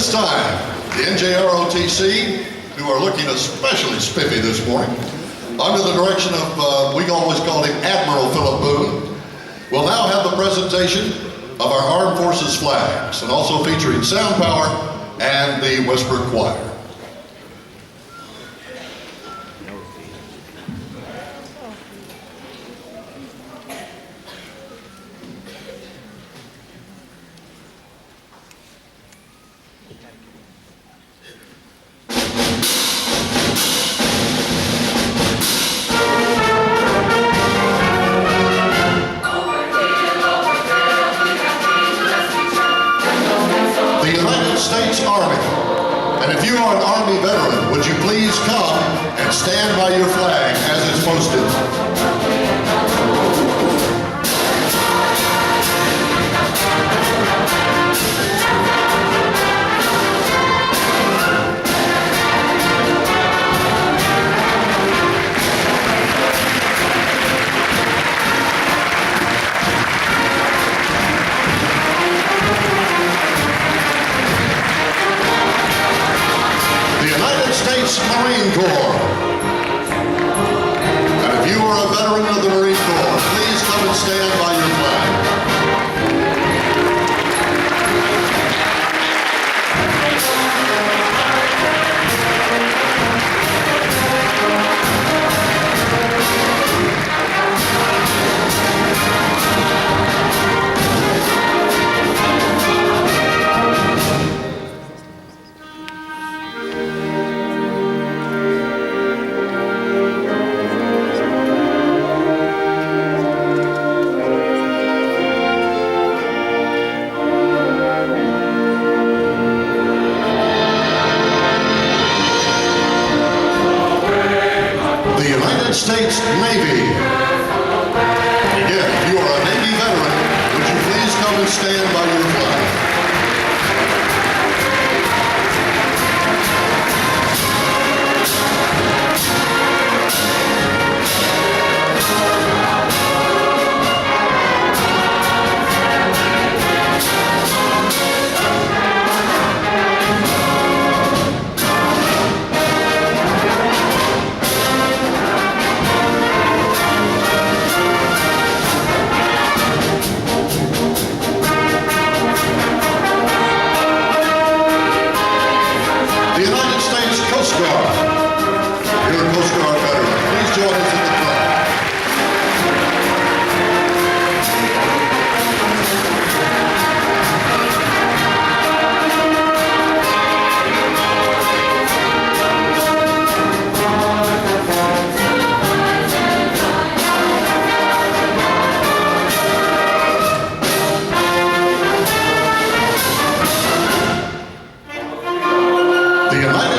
this time, the NJROTC, who are looking especially spiffy this morning, under the direction of, we always called him Admiral Philip Boone, will now have the presentation of our Armed Forces flags, and also featuring sound power and the Whisper Choir. States Army. And if you are an Army veteran, would you please come and stand by your flag as it's posted? States Marine Corps. And if you are a veteran of the Marine Corps, please come and stand by your flag. States Navy. Again, if you are a Navy veteran, would you please come and stand by your flag?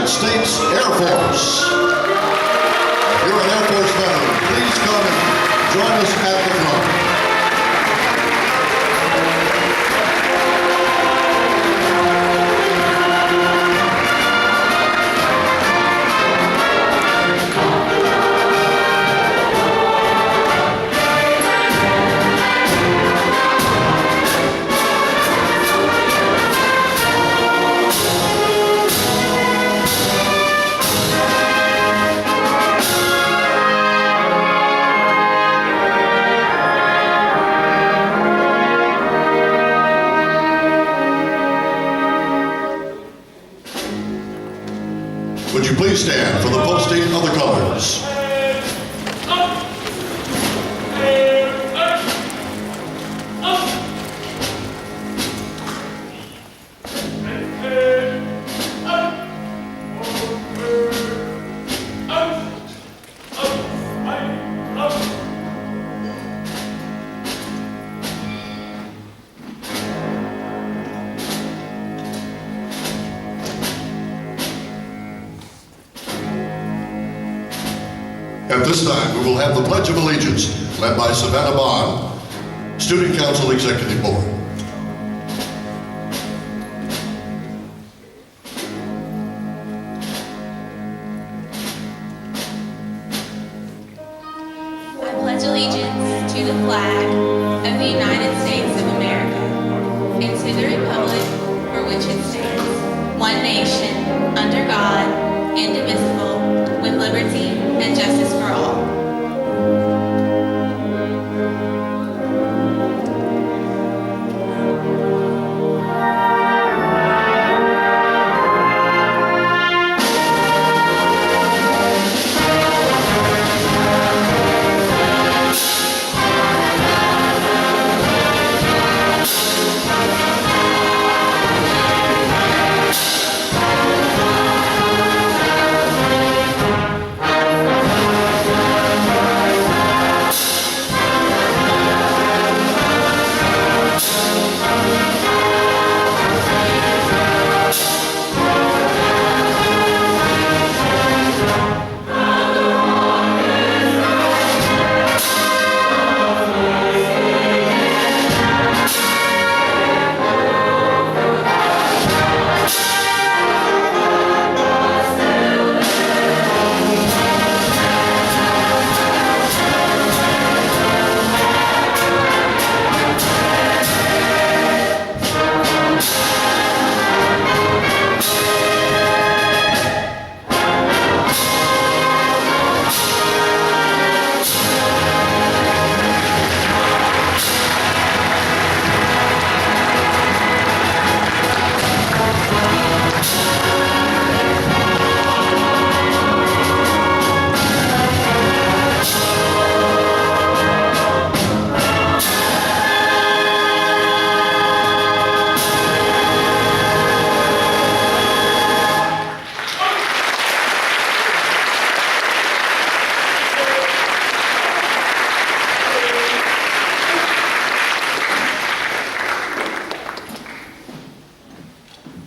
States Air Force. If you're an Air Force veteran, please come and join us at the front. Would you please stand for the posting of the colors? At this time, we will have the Pledge of Allegiance, led by Savannah Bond, Student Council Executive Board. I pledge allegiance to the flag of the United States of America and to the republic for which it stands, one nation, under God, indivisible, with liberty and justice for all.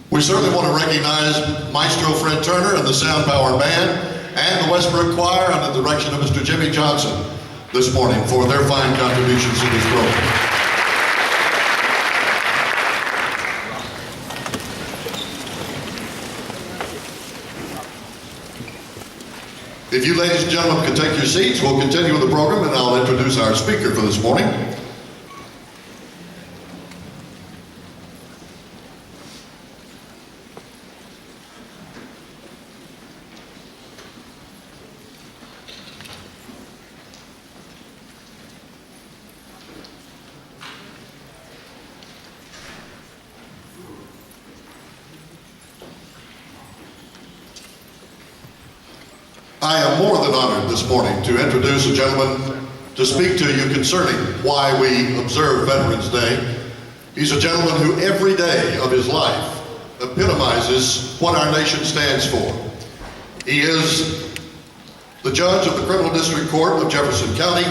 We certainly want to recognize Maestro Fred Turner and the Sound Power Band and the Westbrook Choir under the direction of Mr. Jimmy Johnson this morning for their fine contributions to this program. If you ladies and gentlemen could take your seats, we'll continue with the program and I'll introduce our speaker for this morning. I am more than honored this morning to introduce a gentleman to speak to you concerning why we observe Veterans Day. He's a gentleman who every day of his life epitomizes what our nation stands for. He is the judge of the Criminal District Court of Jefferson County.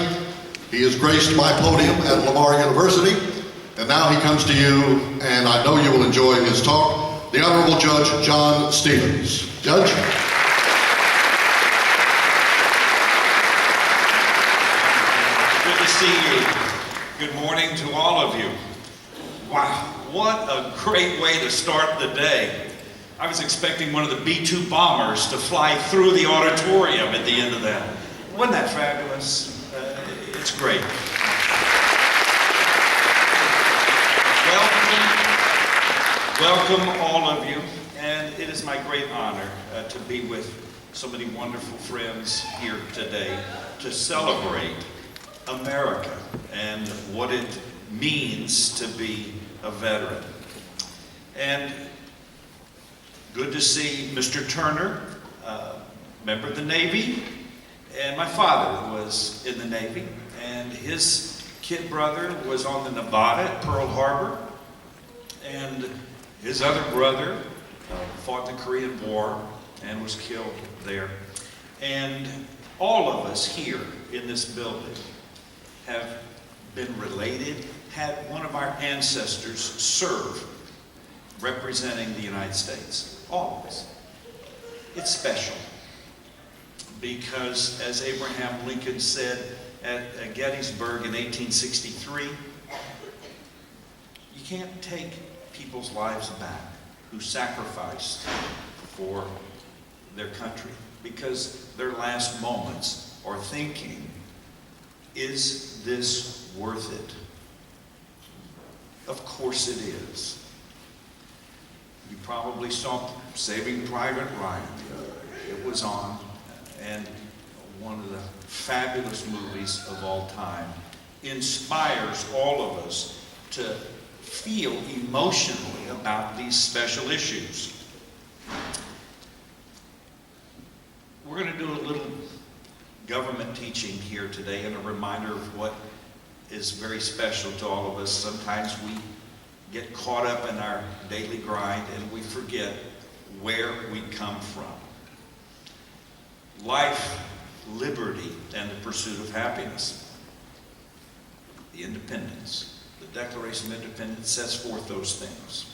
He has graced my podium at Lamar University, and now he comes to you, and I know you will enjoy his talk, the Honorable Judge John Stevens. Judge? See you. Good morning to all of you. Wow, what a great way to start the day. I was expecting one of the B-2 bombers to fly through the auditorium at the end of that. Wasn't that fabulous? It's great. Welcome all of you, and it is my great honor to be with so many wonderful friends here today to celebrate America and what it means to be a veteran. And good to see Mr. Turner, member of the Navy, and my father was in the Navy, and his kid brother was on the Nevada at Pearl Harbor, and his other brother fought the Korean War and was killed there. And all of us here in this building have been related, had one of our ancestors serve representing the United States. All of us. It's special because, as Abraham Lincoln said at Gettysburg in 1863, you can't take people's lives back who sacrificed for their country, because their last moments are thinking, is this worth it? Of course it is. You probably saw Saving Private Ryan. It was on, and one of the fabulous movies of all time, inspires all of us to feel emotionally about these special issues. We're going to do a little government teaching here today and a reminder of what is very special to all of us. Sometimes we get caught up in our daily grind and we forget where we come from. Life, liberty, and the pursuit of happiness. The independence. The Declaration of Independence sets forth those things.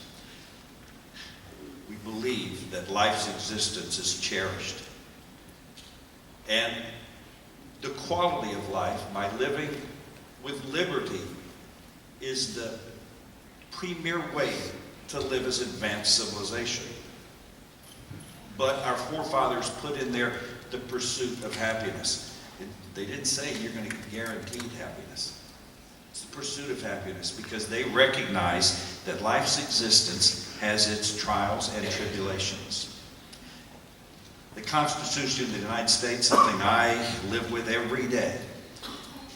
We believe that life's existence is cherished. And the quality of life by living with liberty is the premier way to live as advanced civilization. But our forefathers put in there the pursuit of happiness. They didn't say you're going to get guaranteed happiness. It's the pursuit of happiness because they recognize that life's existence has its trials and tribulations. The Constitution of the United States, something I live with every day.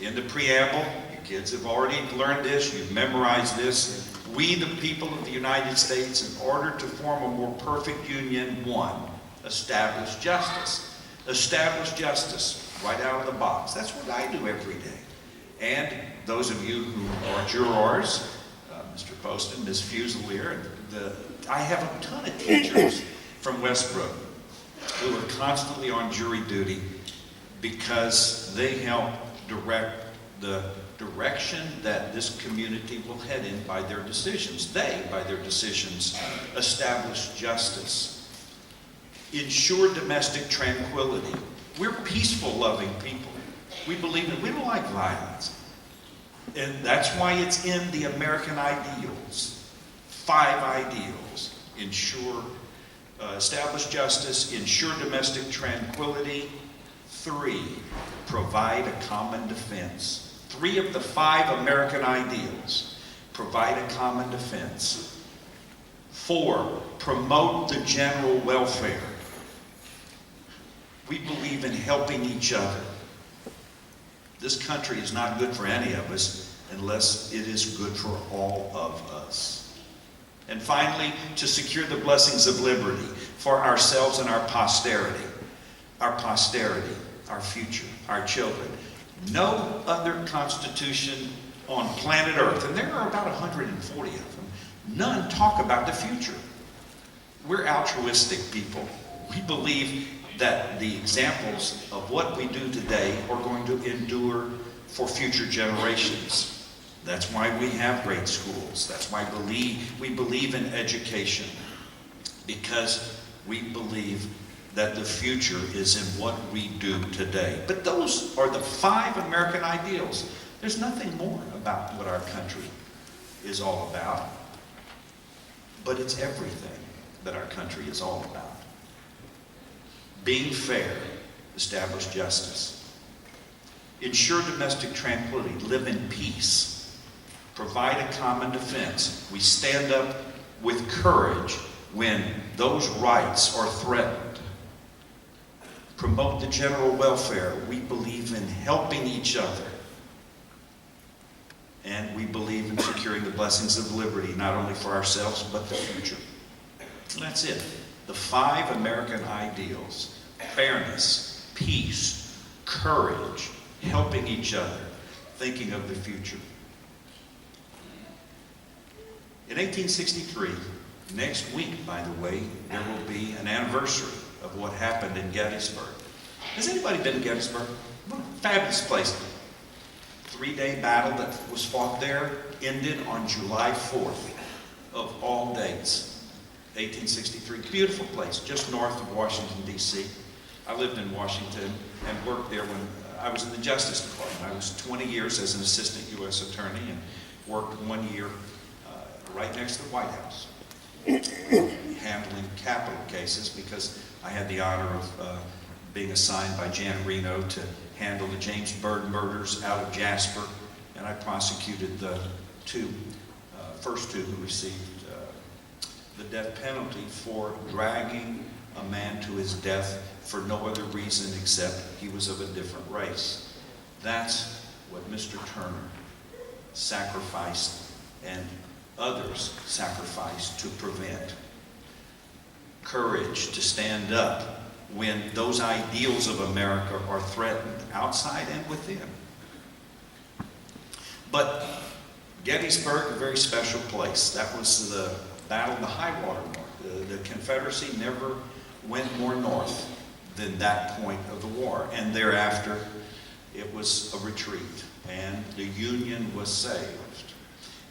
In the preamble, you kids have already learned this, you've memorized this. We, the people of the United States, in order to form a more perfect union, one, establish justice. Establish justice right out of the box. That's what I do every day. And those of you who are jurors, Mr. Poston, Ms. Fusilier, I have a ton of teachers from Westbrook who are constantly on jury duty because they help direct the direction that this community will head in by their decisions. They, by their decisions, establish justice, ensure domestic tranquility. We're peaceful, loving people. We believe that we don't like violence. And that's why it's in the American ideals. 5 ideals. Establish justice, ensure domestic tranquility. 3, provide a common defense. 3 of the 5 American ideals. Provide a common defense. 4, promote the general welfare. We believe in helping each other. This country is not good for any of us unless it is good for all of us. And finally, to secure the blessings of liberty for ourselves and our posterity. Our posterity, our future, our children. No other constitution on planet Earth, and there are about 140 of them, none talk about the future. We're altruistic people. We believe that the examples of what we do today are going to endure for future generations. That's why we have great schools. That's why we believe in education, because we believe that the future is in what we do today. But those are the 5 American ideals. There's nothing more about what our country is all about, but it's everything that our country is all about. Being fair, establish justice. Ensure domestic tranquility, live in peace. Provide a common defense. We stand up with courage when those rights are threatened. Promote the general welfare. We believe in helping each other. And we believe in securing the blessings of liberty, not only for ourselves, but the future. And that's it. The 5 American ideals: fairness, peace, courage, helping each other, thinking of the future. In 1863, next week, by the way, there will be an anniversary of what happened in Gettysburg. Has anybody been to Gettysburg? What a fabulous place. 3-day battle that was fought there ended on July 4th of all dates. 1863, beautiful place, just north of Washington, D.C. I lived in Washington and worked there when I was in the Justice Department. I was 20 years as an assistant U.S. attorney and worked 1 year right next to the White House, handling capital cases, because I had the honor of being assigned by Janet Reno to handle the James Byrd murders out of Jasper, and I prosecuted the first two who received the death penalty for dragging a man to his death for no other reason except he was of a different race. That's what Mr. Turner sacrificed and others sacrificed to prevent. Courage to stand up when those ideals of America are threatened outside and within. But Gettysburg, a very special place. That was the battle of the high water mark. The Confederacy never went more north than that point of the war. And thereafter, it was a retreat, and the Union was saved.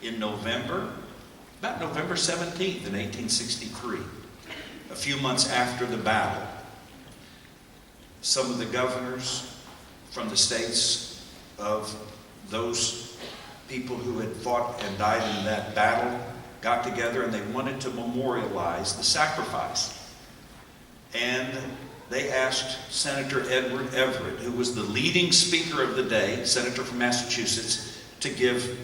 In November, about November 17th in 1863, a few months after the battle, some of the governors from the states of those people who had fought and died in that battle got together, and they wanted to memorialize the sacrifice. And they asked Senator Edward Everett, who was the leading speaker of the day, senator from Massachusetts, to give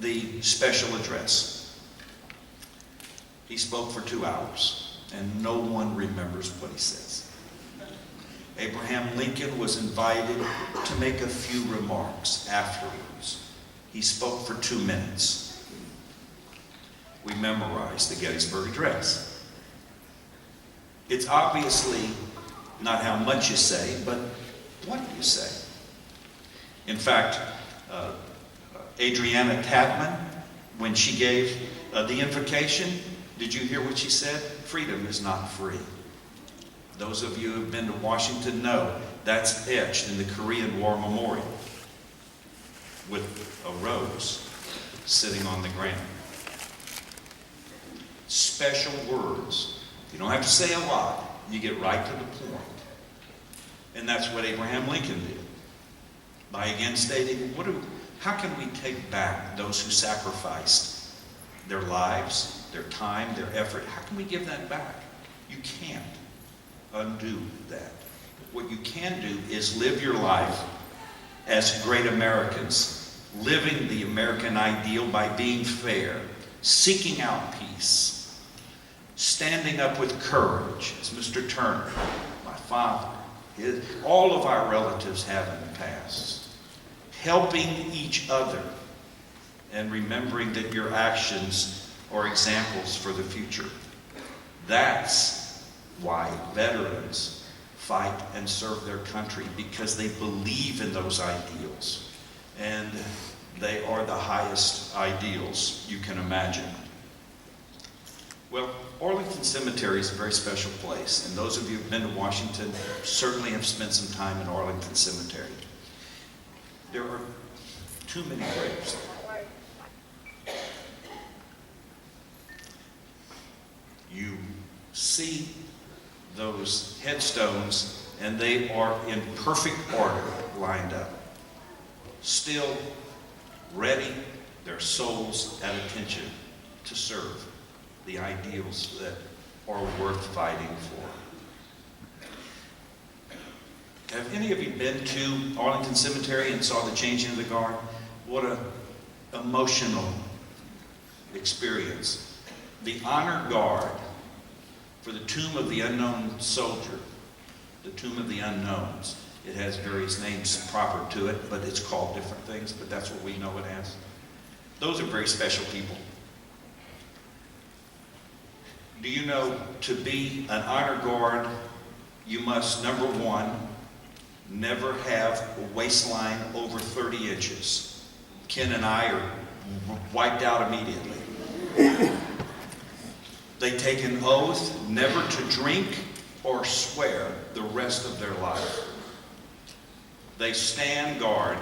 the special address. He spoke for 2 hours, and no one remembers what he says. Abraham Lincoln was invited to make a few remarks afterwards. He spoke for 2 minutes. We memorized the Gettysburg Address. It's obviously not how much you say, but what you say. In fact, Adriana Tapman, when she gave the invocation, did you hear what she said? Freedom is not free. Those of you who have been to Washington know that's etched in the Korean War Memorial with a rose sitting on the ground. Special words. You don't have to say a lot. You get right to the point. And that's what Abraham Lincoln did. By again stating, how can we take back those who sacrificed their lives, their time, their effort? How can we give that back? You can't undo that. What you can do is live your life as great Americans, living the American ideal by being fair, seeking out peace, standing up with courage, as Mr. Turner, my father, all of our relatives have in the past, helping each other, and remembering that your actions are examples for the future. That's why veterans fight and serve their country, because they believe in those ideals, and they are the highest ideals you can imagine. Well, Arlington Cemetery is a very special place, and those of you who have been to Washington certainly have spent some time in Arlington Cemetery. There are too many graves there. You see those headstones, and they are in perfect order lined up. Still ready, their souls at attention to serve the ideals that are worth fighting for. Have any of you been to Arlington Cemetery and saw the changing of the guard? What an emotional experience. The honor guard for the Tomb of the Unknown Soldier, the Tomb of the Unknowns. It has various names proper to it, but it's called different things, but that's what we know it as. Those are very special people. Do you know, to be an honor guard, you must, number one, never have a waistline over 30 inches. Ken and I are wiped out immediately. They take an oath never to drink or swear the rest of their life. They stand guard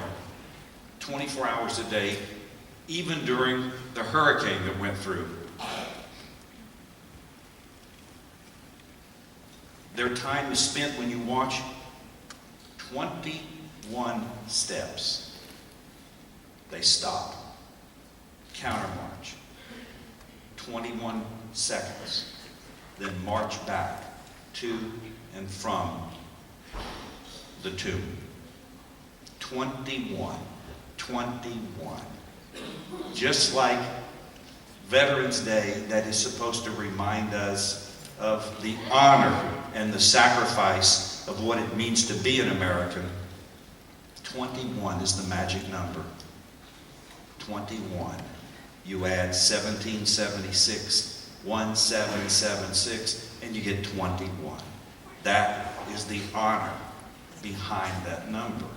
24 hours a day, even during the hurricane that went through. Their time is spent when you watch 21 steps. They stop, countermarch, 21 seconds, then march back to and from the tomb. 21. Just like Veterans Day that is supposed to remind us of the honor and the sacrifice of what it means to be an American. 21 is the magic number. 21. You add 1776, 1776, and you get 21. That is the honor behind that number.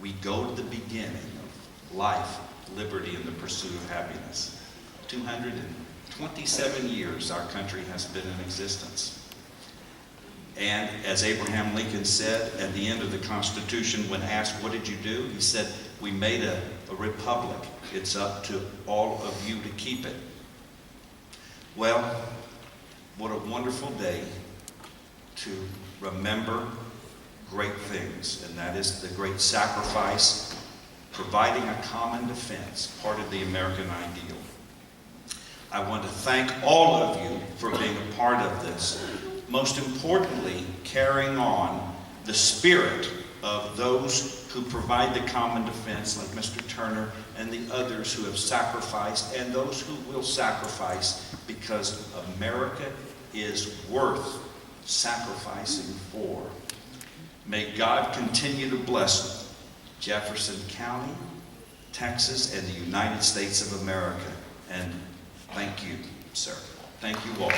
We go to the beginning of life, liberty, and the pursuit of happiness. 227 years our country has been in existence. And as Abraham Lincoln said at the end of the Constitution, when asked, what did you do? He said, we made a republic. It's up to all of you to keep it. Well, what a wonderful day to remember great things, and that is the great sacrifice, providing a common defense, part of the American ideal. I want to thank all of you for being a part of this. Most importantly, carrying on the spirit of those who provide the common defense, like Mr. Turner and the others who have sacrificed, and those who will sacrifice, because America is worth sacrificing for. May God continue to bless Jefferson County, Texas, and the United States of America. And thank you, sir. Thank you all.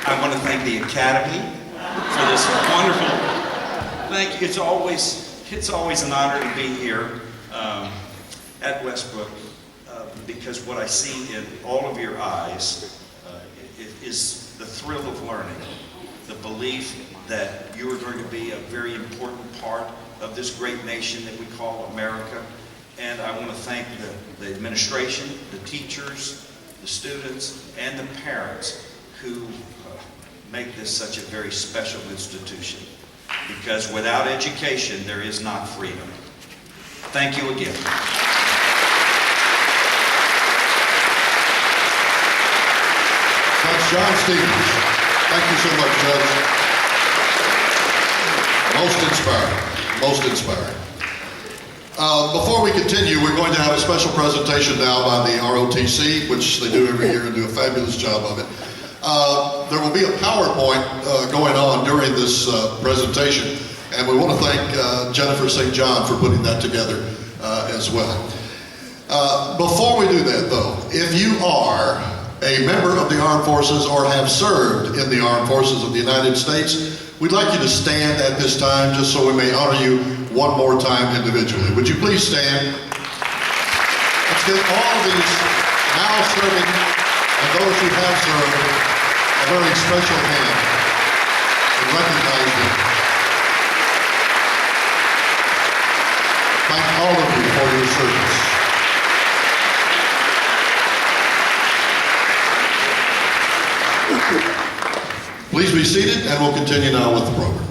I want to thank the Academy for this wonderful. Thank you. It's always an honor to be here at Westbrook because what I see in all of your eyes is the thrill of learning, the belief that you are going to be a very important part of this great nation that we call America. And I want to thank the administration, the teachers, the students, and the parents who make this such a very special institution. Because without education, there is not freedom. Thank you again. Judge John Stevens. Thank you so much, Judge. Most inspiring. Most inspiring. Before we continue, we're going to have a special presentation now by the ROTC, which they do every year and do a fabulous job of it. There will be a PowerPoint going on during this presentation, and we want to thank Jennifer St. John for putting that together as well. Before we do that, though, if you are a member of the Armed Forces or have served in the Armed Forces of the United States, we'd like you to stand at this time just so we may honor you one more time individually. Would you please stand? Let's give all of these now serving and those who have served a very special hand and recognize them. Thank all of you for your service. Please be seated, and we'll continue now with the program.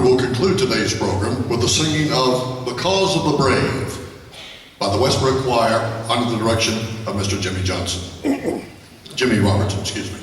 will conclude today's program with the singing of "Because of the Brave" by the Westbrook Choir under the direction of Mr. Jimmy Robertson, excuse me.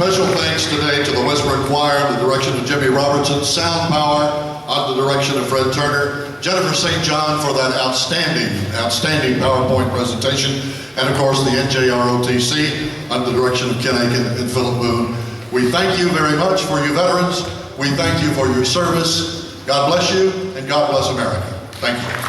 Special thanks today to the Westbrook Choir under the direction of Jimmy Robertson, Sound Power under the direction of Fred Turner, Jennifer St. John for that outstanding PowerPoint presentation, and of course the NJROTC under the direction of Ken Aiken and Philip Boone. We thank you very much for you veterans. We thank you for your service. God bless you, and God bless America. Thank you.